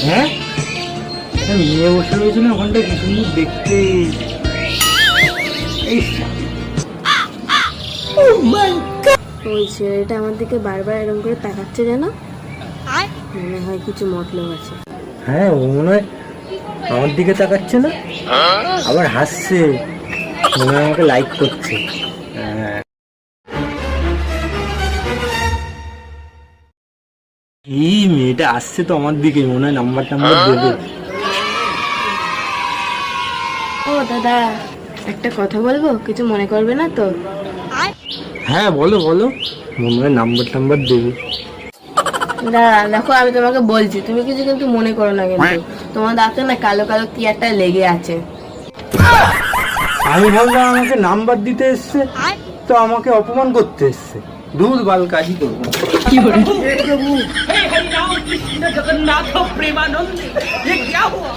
হ্যাঁ, মেয়ে বসে রয়েছে না ওখানটা, কি সুন্দর দেখতে। ওই ছেলেটা আমার দিকে বারবার এরকম করে তাকাচ্ছে যেন, মনে হয় কিছু মতলব আছে। হ্যাঁ, ও মনে হয় আমার দিকে তাকাচ্ছে না, আবার হাসছে, মনে হয় আমাকে লাইক করছে। হ্যাঁ, এই মেয়েটা আসছে তো আমার দিকে, মনে হয় নাম্বার টাম্বার দেবে। ও দাদা, একটা কথা বলবো, কিছু মনে করবে না তো? হ্যাঁ বলো বলো, মনে হয় নাম্বার টাম্বার দেবে। দাদা দেখো, আমি তোমাকে বলছি, তুমি কিছু কিন্তু মনে করো না, কিন্তু তোমার দাঁতে না কালো কালো কি একটা লেগে আছে। আমি ভাবলাম আমাকে নাম্বার দিতে এসছে, তো আমাকে অপমান করতে এসছে। দূর বাল, কাজই করবো না। কি বলে? हे हरि राम कृष्ण जगन्नाथ प्रेमानंद, ये क्या हुआ?